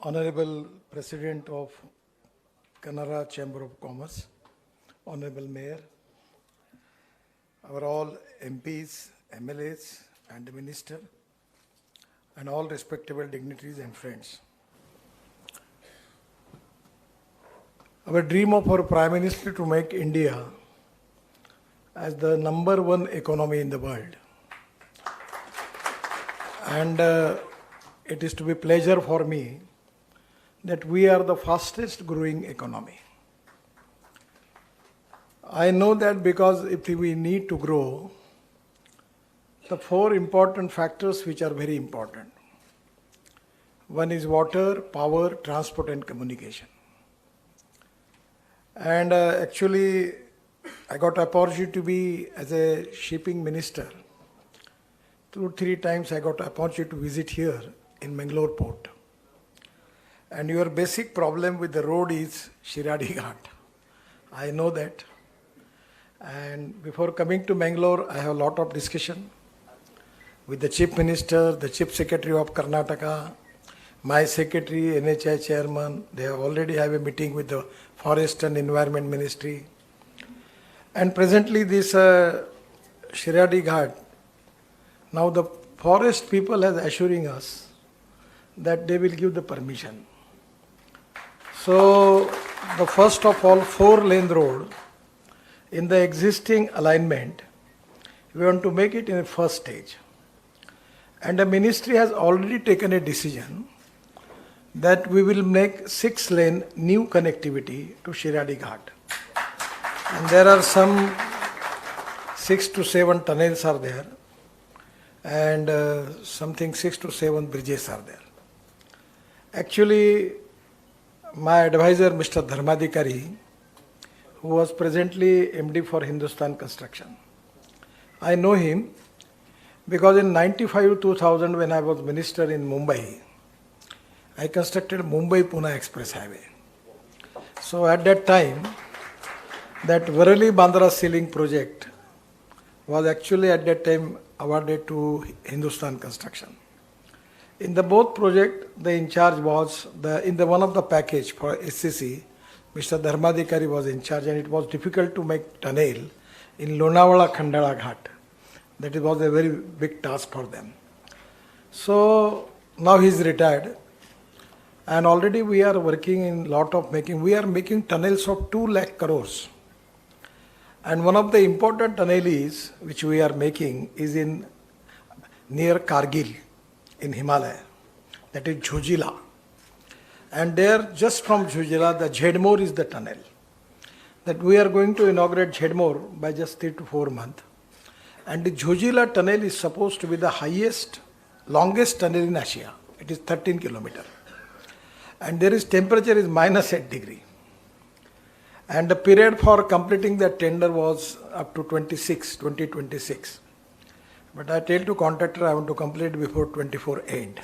Honorable President of Kannara Chamber of Commerce, Honorable Mayor, our all MPs, MLAs and the Minister, and all respectable dignitaries and friends. Our dream of our Prime Minister to make India as the number one economy in the world. And it is to be pleasure for me that we are the fastest growing economy. I know that because if we need to grow, the four important factors which are very important. One is water, power, transport and communication. And actually, I got opportunity to be as a shipping minister. 2-3 times I got opportunity to visit here in Mangalore port. And your basic problem with the road is Shiradi Ghat. I know that. And before coming to Mangalore, I have a lot of discussion with the Chief Minister, the Chief Secretary of Karnataka, my Secretary, NHI Chairman. They have already have a meeting with the Forest and Environment Ministry. And presently this Shiradi Ghat, now the forest people are assuring us that they will give the permission. So the first of all 4-lane road in the existing alignment, we want to make it in a first stage. And the ministry has already taken a decision that we will make 6-lane new connectivity to Shiradi Ghat. And there are some 6 to 7 tunnels are there and something 6 to 7 bridges are there. Actually, my advisor, Mr. Dharmadikari, who was presently MD for Hindustan Construction, I know him because in 95-2000 when I was minister in Mumbai, I constructed Mumbai-Pune Express Highway. So at that time, that Varali-Bandra ceiling project was actually at that time awarded to Hindustan Construction. In the both project, the in charge was, in the one of the package for SCC, Mr. Dharmadikari was in charge, and it was difficult to make tunnel in Lonavala-Khandala Ghat. That was a very big task for them. So now he is retired, and already we are working in lot of we are making tunnels of 2 lakh crores. And one of the important tunnels which we are making is in near Kargil in Himalaya, that is Jhojila. And there, just from Jhojila, the Jhedmore is the tunnel. That we are going to inaugurate Jhedmore by just 3 to 4 months. And the Jhojila tunnel is supposed to be the highest, longest tunnel in Asia. It is 13 kilometers. And there is temperature is -8 degrees. And the period for completing that tender was up to 2026. But I tell to contractor I want to complete before 24 end.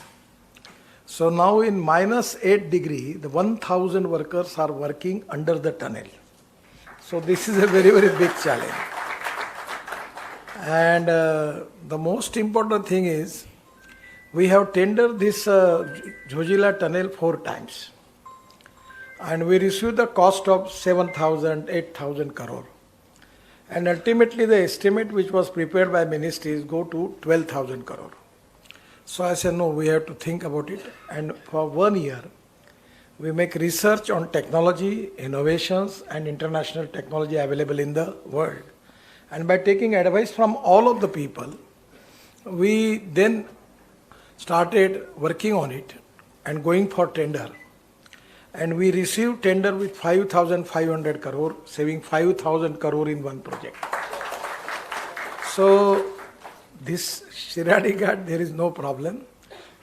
So now in -8 degrees, the 1000 workers are working under the tunnel. So this is a very, very big challenge. And the most important thing is, we have tendered this Jhojila tunnel 4 times. And we received the cost of 7,000, 8,000 crore. And ultimately the estimate which was prepared by ministries go to 12,000 crore. So I said, no, we have to think about it. And for 1 year, we make research on technology, innovations and international technology available in the world. And by taking advice from all of the people, we then started working on it and going for tender. And we received tender with 5,500 crore, saving 5,000 crore in one project. So this Shiradi Ghat, there is no problem.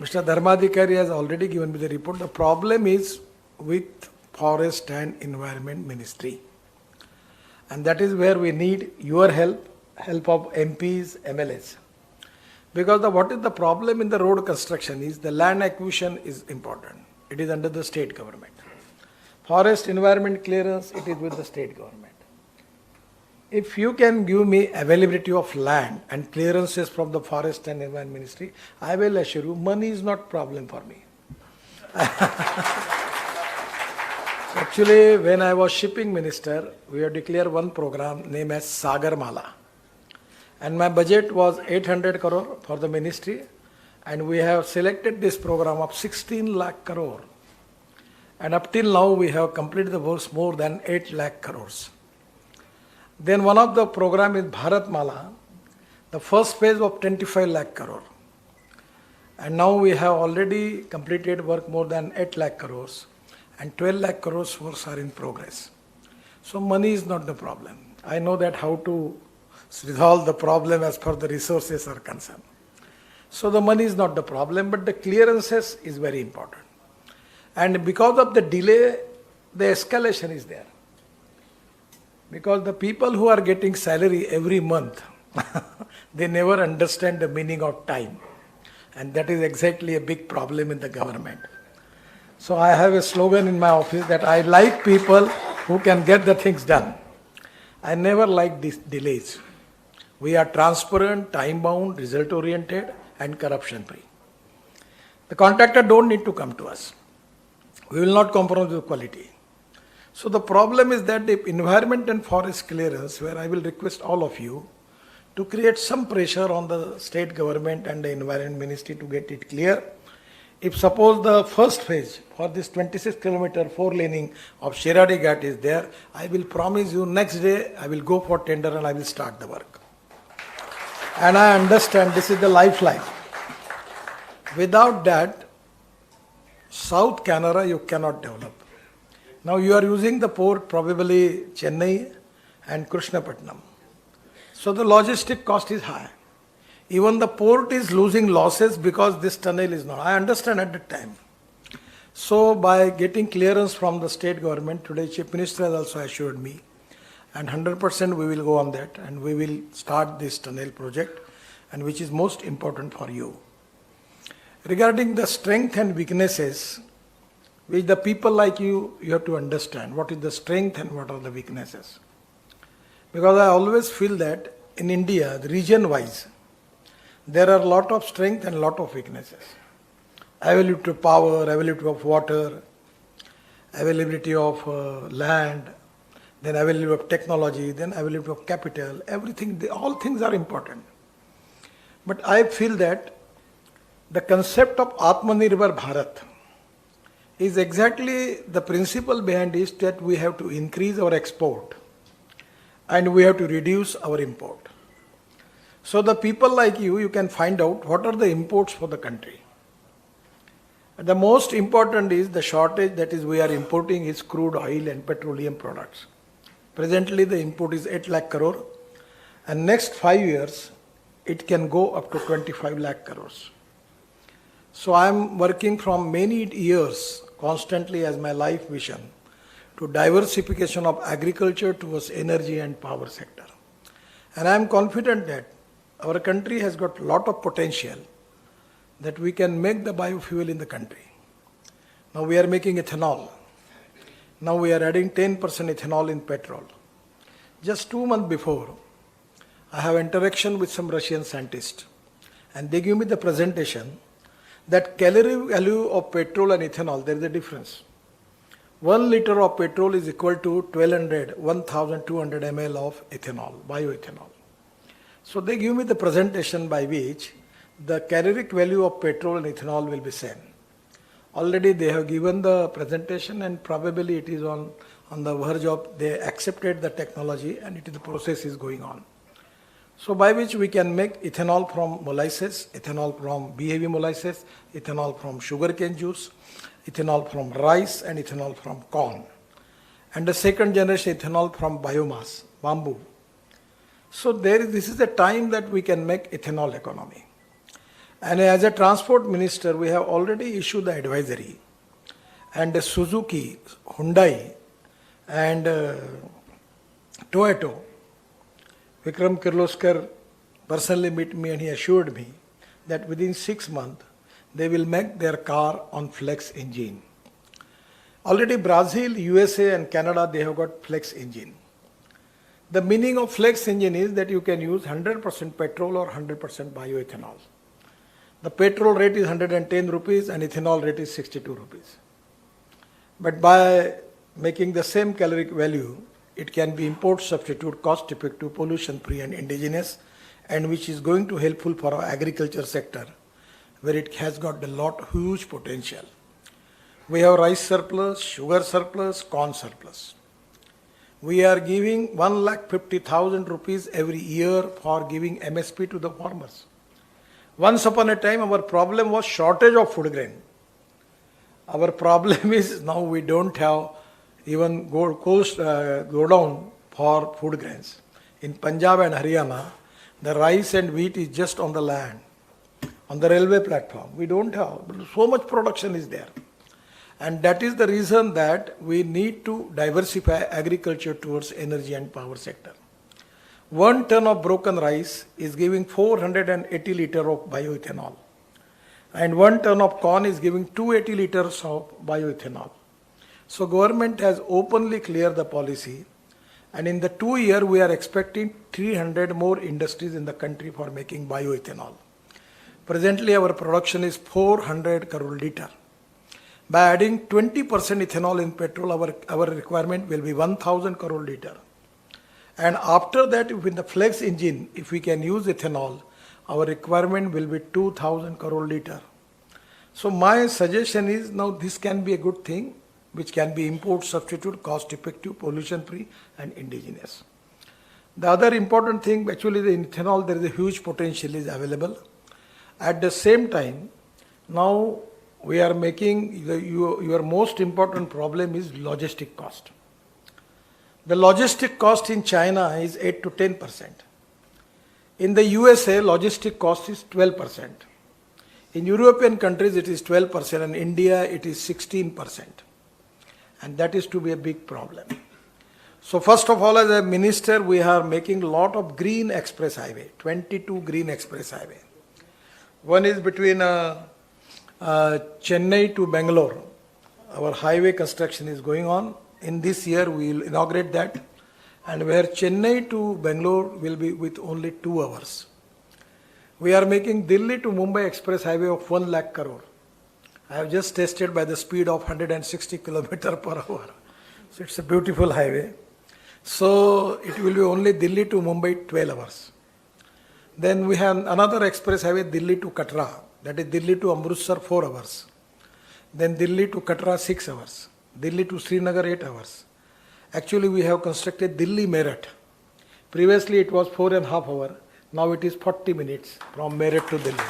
Mr. Dharmadikari has already given me the report. The problem is with Forest and Environment Ministry. And that is where we need your help of MPs, MLAs. Because what is the problem in the road construction is the land acquisition is important. It is under the state government. Forest environment clearance, it is with the state government. If you can give me availability of land and clearances from the Forest and Environment Ministry, I will assure you money is not problem for me. Actually, when I was shipping minister, we have declared one program named as Sagar Mala. And my budget was 800 crore for the ministry. And we have selected this program of 16 lakh crore. And up till now, we have completed the works more than 8 lakh crores. Then one of the program is Bharat Mala, the first phase of 25 lakh crore. And now we have already completed work more than 8 lakh crores. And 12 lakh crores works are in progress. So money is not the problem. I know that how to resolve the problem as per the resources are concerned. So the money is not the problem, but the clearances is very important. And because of the delay, the escalation is there. Because the people who are getting salary every month, they never understand the meaning of time. And that is exactly a big problem in the government. So I have a slogan in my office that I like people who can get the things done. I never like these delays. We are transparent, time-bound, result-oriented, and corruption-free. The contractor don't need to come to us. We will not compromise with quality. So the problem is that the environment and forest clearance, where I will request all of you to create some pressure on the state government and the environment ministry to get it clear. If suppose the first phase for this 26 kilometer 4-laning of Shiradi Ghat is there, I will promise you next day I will go for tender and I will start the work. And I understand this is the lifeline. Without that, South Canara you cannot develop. Now you are using the port probably Chennai and Krishnapatnam. So the logistic cost is high. Even the port is losing losses because this tunnel is not. I understand at that time. So by getting clearance from the state government, today Chief Minister has also assured me, and 100% we will go on that and we will start this tunnel project, and which is most important for you. Regarding the strength and weaknesses, which the people like you have to understand what is the strength and what are the weaknesses. Because I always feel that in India, region-wise, there are a lot of strength and a lot of weaknesses. Availability of power, availability of water, availability of land, then availability of technology, then availability of capital, everything, all things are important. But I feel that the concept of Atmanirbhar Bharat is exactly the principle behind it, that we have to increase our export and we have to reduce our import. So the people like you can find out what are the imports for the country. The most important is the shortage, that is we are importing is crude oil and petroleum products. Presently the import is 8 lakh crore, and next 5 years it can go up to 25 lakh crores. So I am working from many years constantly as my life vision to diversification of agriculture towards energy and power sector. And I am confident that our country has got a lot of potential that we can make the biofuel in the country. Now we are making ethanol. Now we are adding 10% ethanol in petrol. Just 2 months before, I have interaction with some Russian scientists, and they give me the presentation that calorie value of petrol and ethanol, there is a difference. 1 liter of petrol is equal to 1200 ml of ethanol, bioethanol. So they give me the presentation by which the caloric value of petrol and ethanol will be same. Already they have given the presentation, and probably it is on the verge of, they accepted the technology and the process is going on. So by which we can make ethanol from molasses, ethanol from BAV molasses, ethanol from sugarcane juice, ethanol from rice, and ethanol from corn. And the second generation ethanol from biomass, bamboo. So this is the time that we can make ethanol economy. And as a transport minister, we have already issued the advisory. And Suzuki, Hyundai, and Toyota, Vikram Kirloskar personally met me and he assured me that within 6 months, they will make their car on flex engine. Already Brazil, USA and Canada, they have got flex engine. The meaning of flex engine is that you can use 100% petrol or 100% bioethanol. The petrol rate is 110 rupees and ethanol rate is 62 rupees. But by making the same caloric value, it can be import substitute, cost effective, pollution free and indigenous, and which is going to helpful for our agriculture sector, where it has got a lot huge potential. We have rice surplus, sugar surplus, corn surplus. We are giving 1,50,000 rupees every year for giving MSP to the farmers. Once upon a time, our problem was shortage of food grain. Our problem is now we don't have even go down for food grains. In Punjab and Haryana, the rice and wheat is just on the land, on the railway platform. We don't have, but so much production is there. And that is the reason that we need to diversify agriculture towards energy and power sector. 1 ton of broken rice is giving 480 liters of bioethanol. And 1 ton of corn is giving 280 liters of bioethanol. So government has openly cleared the policy, and in the 2 years we are expecting 300 more industries in the country for making bioethanol. Presently our production is 400 crore liter. By adding 20% ethanol in petrol, our requirement will be 1000 crore liter. And after that, with the flex engine, if we can use ethanol, our requirement will be 2000 crore liter. So my suggestion is, now this can be a good thing, which can be import substitute, cost effective, pollution free and indigenous. The other important thing, actually the ethanol, there is a huge potential is available. At the same time, now we are making, your most important problem is logistic cost. The logistic cost in China is 8 to 10%. In the USA, logistic cost is 12%. In European countries, it is 12%, and India, it is 16%. And that is to be a big problem. So first of all, as a minister, we are making a lot of green express highway, 22 green express highway. One is between Chennai to Bangalore. Our highway construction is going on. In this year, we will inaugurate that. And where Chennai to Bangalore will be with only 2 hours. We are making Delhi to Mumbai express highway of 1 lakh crore. I have just tested by the speed of 160 km per hour. So it's a beautiful highway. So it will be only Delhi to Mumbai 12 hours. Then we have another express highway Delhi to Katra. That is Delhi to Amritsar 4 hours. Then Delhi to Katra 6 hours. Delhi to Srinagar 8 hours. Actually we have constructed Delhi Meerut. Previously it was 4.5 hours. Now it is 40 minutes from Meerut to Delhi.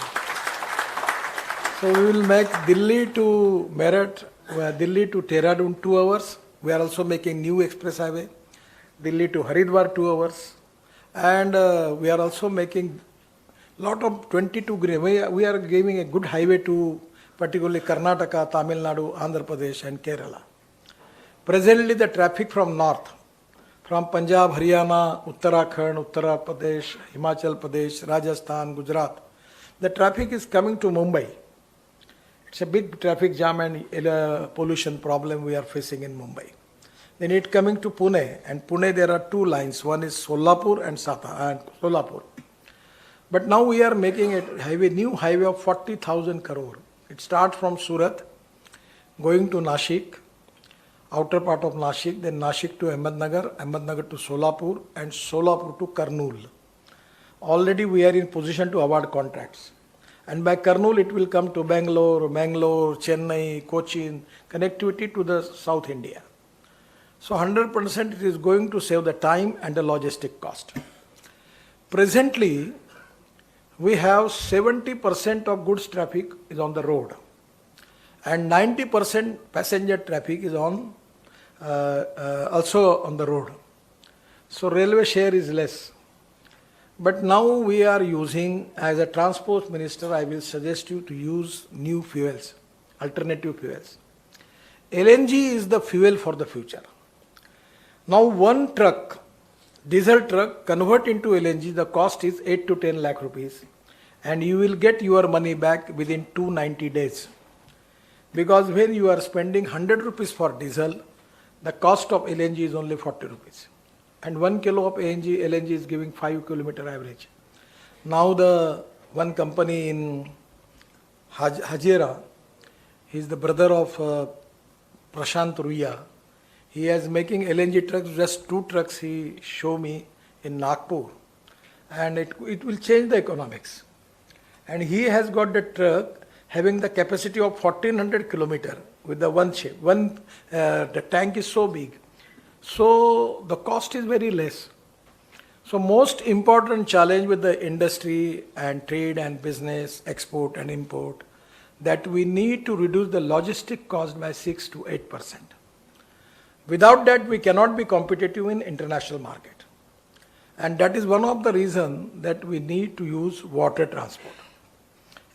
So we will make Delhi to Meerut, Delhi to Dehradun 2 hours. We are also making new express highway. Delhi to Haridwar 2 hours. And we are also making lot of 22 green. We are giving a good highway to particularly Karnataka, Tamil Nadu, Andhra Pradesh and Kerala. Presently the traffic from north, from Punjab, Haryana, Uttarakhand, Uttar Pradesh, Himachal Pradesh, Rajasthan, Gujarat, the traffic is coming to Mumbai. It's a big traffic jam and pollution problem we are facing in Mumbai. Then it coming to Pune, and Pune there are 2 lines. One is Solapur and Solapur. But now we are making a new highway of 40,000 crore. It starts from Surat, going to Nashik, outer part of Nashik, then Nashik to Ahmednagar, Ahmednagar to Solapur, and Solapur to Kurnool. Already we are in position to award contracts. And by Kurnool it will come to Bangalore, Chennai, Cochin, connectivity to the South India. So 100% it is going to save the time and the logistic cost. Presently, we have 70% of goods traffic is on the road, and 90% passenger traffic is on also on the road. So railway share is less. But now we are using, as a transport minister, I will suggest you to use new fuels, alternative fuels. LNG is the fuel for the future. Now one truck, diesel truck, convert into LNG, the cost is 8 to 10 lakh rupees, and you will get your money back within 290 days. Because when you are spending 100 rupees for diesel, the cost of LNG is only 40 rupees. And 1 kilo of LNG is giving 5 kilometer average. Now the one company in Hajira. He is the brother of Prashant Ruya. He is making LNG trucks, just 2 trucks he show me in Nagpur. And it will change the economics. And he has got the truck having the capacity of 1400 kilometer with the one shape. The tank is so big. So the cost is very less. So most important challenge with the industry and trade and business, export and import, that we need to reduce the logistic cost by 6 to 8%. Without that, we cannot be competitive in international market. And that is one of the reasons that we need to use water transport.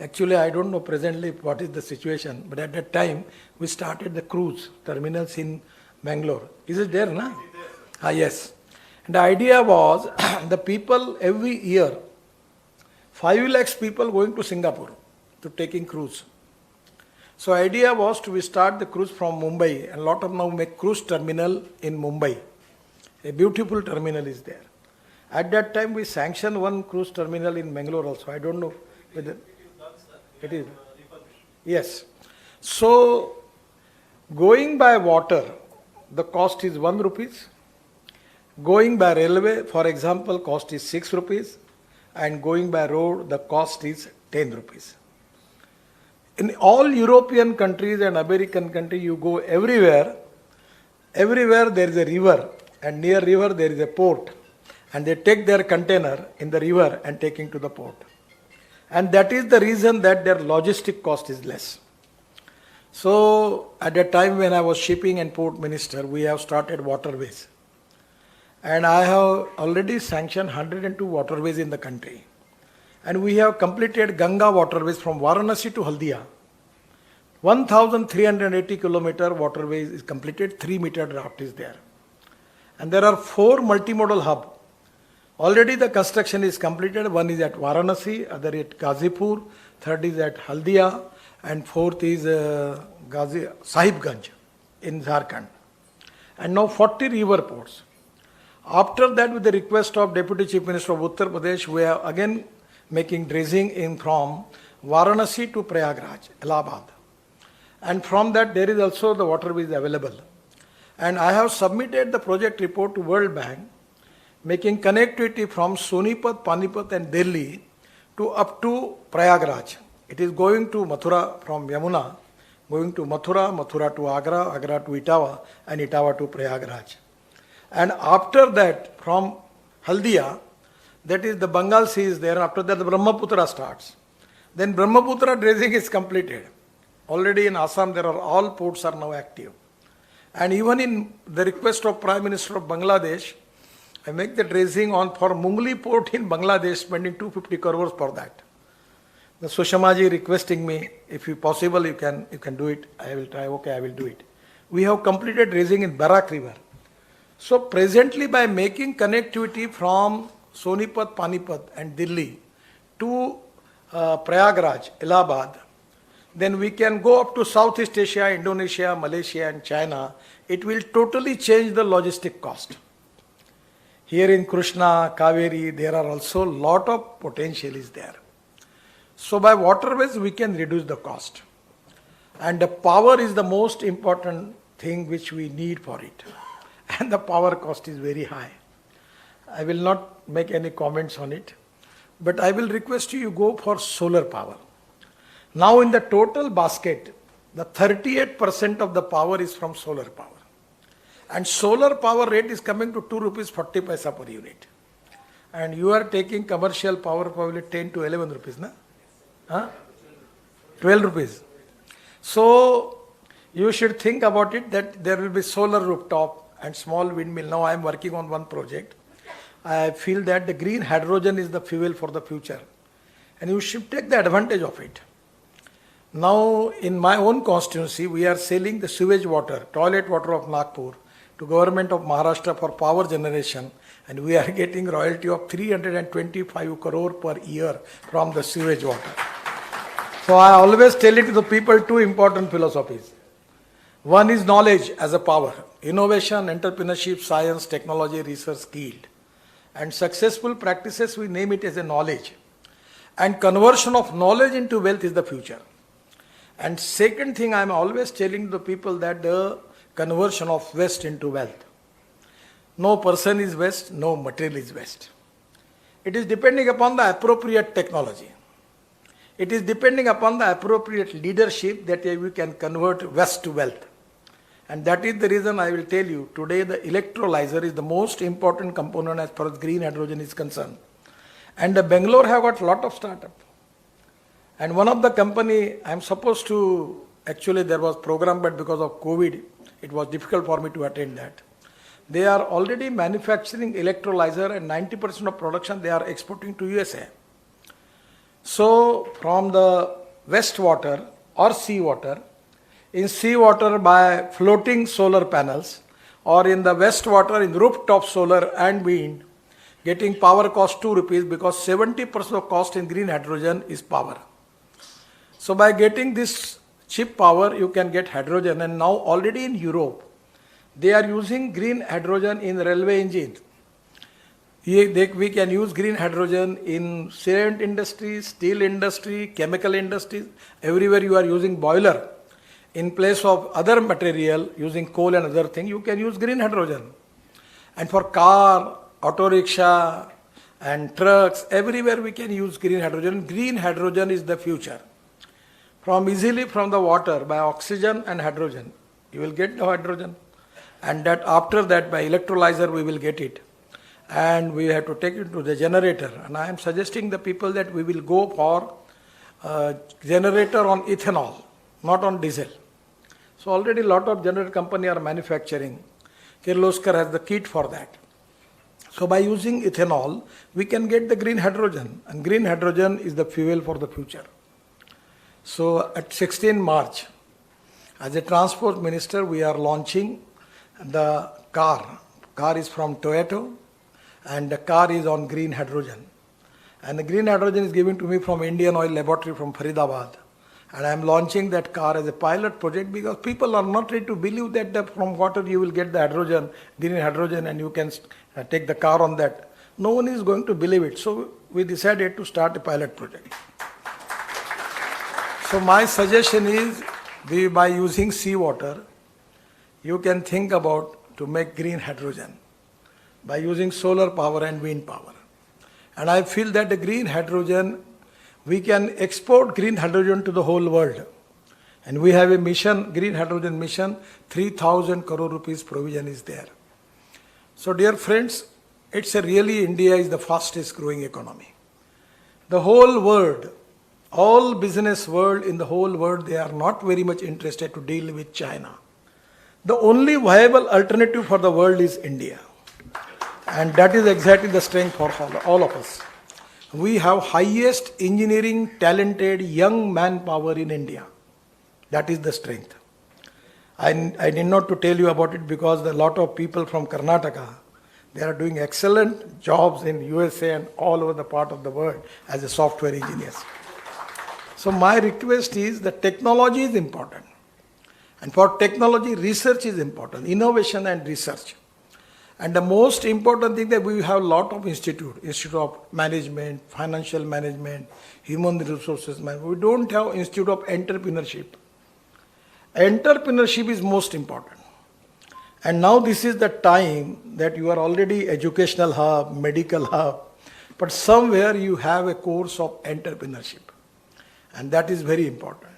Actually, I don't know presently what is the situation, but at that time, we started the cruise terminals in Bangalore. Is it there, na? Yes. And the idea was, the people every year, 5 lakhs people going to Singapore to taking cruise. So idea was to start the cruise from Mumbai, and a lot of now make cruise terminal in Mumbai. A beautiful terminal is there. At that time, we sanctioned one cruise terminal in Bangalore also. I don't know whether it is. Yes. So, going by water, the cost is 1 rupees. Going by railway, for example, cost is 6 rupees. And going by road, the cost is 10 rupees. In all European countries and American countries, you go everywhere there is a river, and near river there is a port. And they take their container in the river and taking to the port. And that is the reason that their logistic cost is less. So at the time when I was shipping and port minister, we have started waterways. And I have already sanctioned 102 waterways in the country. And we have completed Ganga waterways from Varanasi to Haldia. 1,380 kilometer waterways is completed, 3-meter draft is there. And there are 4 multimodal hubs. Already the construction is completed. One is at Varanasi, other at Gazipur, third is at Haldia, and fourth is Sahibganj in Jharkhand. And now 40 river ports. After that, with the request of Deputy Chief Minister of Uttar Pradesh, we are again making dredging in from Varanasi to Prayagraj, Allahabad. And from that, there is also the waterways available. And I have submitted the project report to World Bank, making connectivity from Sonipat, Panipat and Delhi to up to Prayagraj. It is going to Mathura from Yamuna, going to Mathura, Mathura to Agra, Agra to Etawah, and Etawah to Prayagraj. And after that, from Haldia, that is the Bengal Sea is there, after that the Brahmaputra starts. Then Brahmaputra dredging is completed. Already in Assam, there are all ports are now active. And even in the request of Prime Minister of Bangladesh, I make the dredging on for Mungli port in Bangladesh, spending 250 crores for that. The Sushamaji requesting me, if you possible, you can do it. I will try. Okay, I will do it. We have completed dredging in Barak River. So presently, by making connectivity from Sonipat, Panipat and Delhi to Prayagraj, Allahabad, then we can go up to Southeast Asia, Indonesia, Malaysia and China. It will totally change the logistic cost. Here in Krishna, Kaveri, there are also lot of potential is there. So by waterways, we can reduce the cost. And the power is the most important thing which we need for it. And the power cost is very high. I will not make any comments on it. But I will request you go for solar power. Now in the total basket, the 38% of the power is from solar power. And solar power rate is coming to 2 rupees 40 paisa per unit. And you are taking commercial power probably 10 to 11 rupees, na? 12 rupees. So you should think about it that there will be solar rooftop and small windmill. Now I am working on one project. I feel that the green hydrogen is the fuel for the future. And you should take the advantage of it. Now in my own constituency, we are selling the sewage water, toilet water of Nagpur to government of Maharashtra for power generation. And we are getting royalty of 325 crore per year from the sewage water. So I always tell it to the people, 2 important philosophies. One is knowledge as a power. Innovation, entrepreneurship, science, technology, research, skill. And successful practices, we name it as a knowledge. And conversion of knowledge into wealth is the future. And second thing, I'm always telling the people that the conversion of waste into wealth. No person is waste, no material is waste. It is depending upon the appropriate technology. It is depending upon the appropriate leadership that we can convert waste to wealth. And that is the reason I will tell you, today the electrolyzer is the most important component as far as green hydrogen is concerned. And the Bangalore have got a lot of startup. And one of the company, I'm supposed to, actually there was program, but because of COVID, it was difficult for me to attend that. They are already manufacturing electrolyzer and 90% of production they are exporting to USA. So from the wastewater or seawater, in seawater by floating solar panels, or in the wastewater in rooftop solar and wind, getting power cost 2 rupees because 70% of cost in green hydrogen is power. So by getting this cheap power, you can get hydrogen, and now already in Europe, they are using green hydrogen in railway engines. We can use green hydrogen in cement industry, steel industry, chemical industries. Everywhere you are using boiler. In place of other material, using coal and other things, you can use green hydrogen. And for car, auto rickshaw and trucks, everywhere we can use green hydrogen. Green hydrogen is the future. Easily from the water, by oxygen and hydrogen, you will get the hydrogen. And that after that, by electrolyzer, we will get it. And we have to take it to the generator. And I am suggesting the people that we will go for generator on ethanol, not on diesel. So already a lot of generator company are manufacturing. Kirloskar has the kit for that. So by using ethanol, we can get the green hydrogen. And green hydrogen is the fuel for the future. So at 16 March, as a transport minister, we are launching the car. Car is from Toyota, and the car is on green hydrogen. And the green hydrogen is given to me from Indian Oil Laboratory from Faridabad. And I am launching that car as a pilot project because people are not ready to believe that from water you will get the hydrogen, green hydrogen, and you can take the car on that. No one is going to believe it. So we decided to start a pilot project. So my suggestion is, by using seawater, you can think about to make green hydrogen by using solar power and wind power. And I feel that the green hydrogen, we can export green hydrogen to the whole world. And we have a mission, green hydrogen mission, 3,000 crore rupees provision is there. So dear friends, it's really India is the fastest growing economy. The whole world, all business world in the whole world, they are not very much interested to deal with China. The only viable alternative for the world is India. And that is exactly the strength for all of us. We have highest engineering, talented, young manpower in India. That is the strength. I need not to tell you about it because a lot of people from Karnataka, they are doing excellent jobs in USA and all over the part of the world as a software engineers. So my request is that technology is important. And for technology, research is important, innovation and research. And the most important thing that we have a lot of institute of management, financial management, human resources management. We don't have institute of entrepreneurship. Entrepreneurship is most important. And now this is the time that you are already educational hub, medical hub, but somewhere you have a course of entrepreneurship. And that is very important.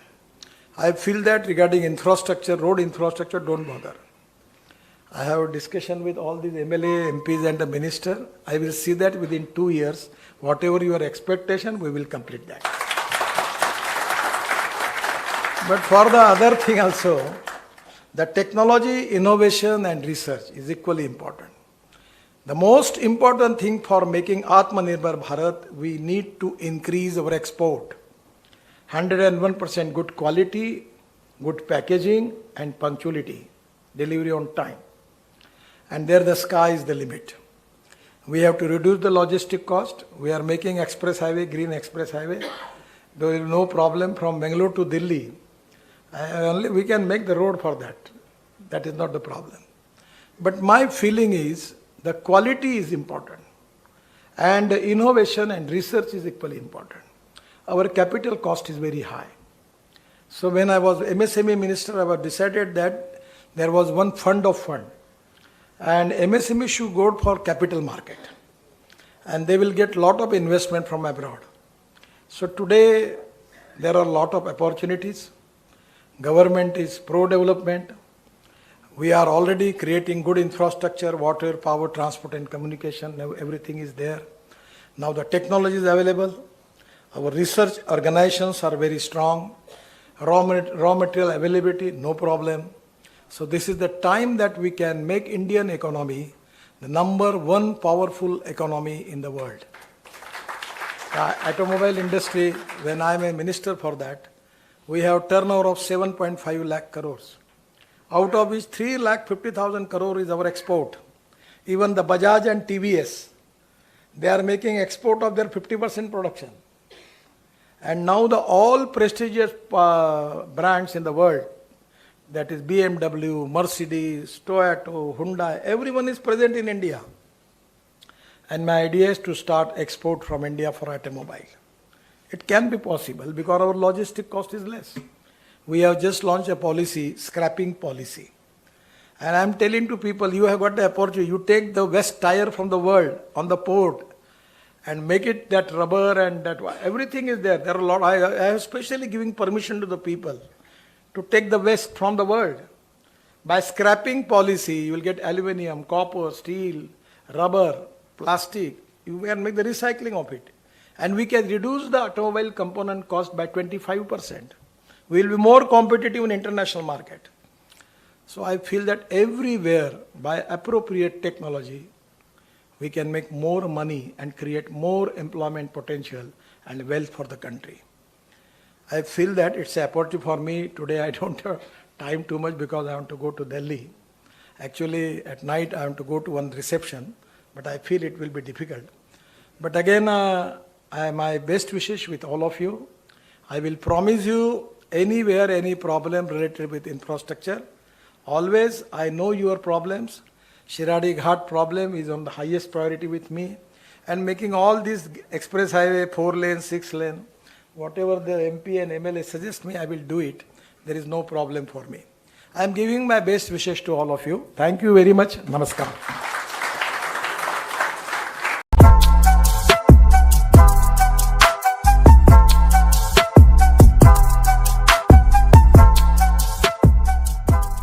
I feel that regarding infrastructure, road infrastructure, don't bother. I have a discussion with all these MLA, MPs and the minister. I will see that within 2 years, whatever your expectation, we will complete that. But for the other thing also, the technology, innovation and research is equally important. The most important thing for making Atmanirbhar Bharat, we need to increase our export. 101% good quality, good packaging and punctuality, delivery on time. And there the sky is the limit. We have to reduce the logistic cost. We are making express highway, green express highway. There is no problem from Bangalore to Delhi. Only we can make the road for that. That is not the problem. But my feeling is the quality is important. And innovation and research is equally important. Our capital cost is very high. So when I was MSME minister, I was decided that there was one fund of fund, and MSME should go for capital market, and they will get lot of investment from abroad. So today there are a lot of opportunities. Government is pro-development. We are already creating good infrastructure, water, power, transport and communication. Now everything is there. Now the technology is available. Our research organizations are very strong. Raw material availability, no problem. So this is the time that we can make Indian economy the number one powerful economy in the world. Automobile industry, when I am a minister for that, we have turnover of 7.5 lakh crores. Out of which 3,50,000 crore is our export. Even the Bajaj and TVS, they are making export of their 50% production. And now the all prestigious brands in the world, that is BMW, Mercedes, Toyota, Hyundai, everyone is present in India. And my idea is to start export from India for automobile. It can be possible because our logistic cost is less. We have just launched a policy, scrapping policy. And I am telling to people, you have got the opportunity, you take the best tire from the world on the port and make it that rubber and that, everything is there. There are a lot, I am especially giving permission to the people to take the waste from the world. By scrapping policy, you will get aluminum, copper, steel, rubber, plastic. You can make the recycling of it. And we can reduce the automobile component cost by 25%. We will be more competitive in international market. So I feel that everywhere, by appropriate technology, we can make more money and create more employment potential and wealth for the country. I feel that it's an opportunity for me. Today I don't have time too much because I want to go to Delhi. Actually, at night I want to go to one reception, but I feel it will be difficult. But again, my best wishes with all of you. I will promise you anywhere, any problem related with infrastructure. Always, I know your problems. Shiradi Ghat problem is on the highest priority with me. And making all these express highway, 4 lane, 6 lane, whatever the MP and MLA suggest me, I will do it. There is no problem for me. I am giving my best wishes to all of you. Thank you very much. Namaskar.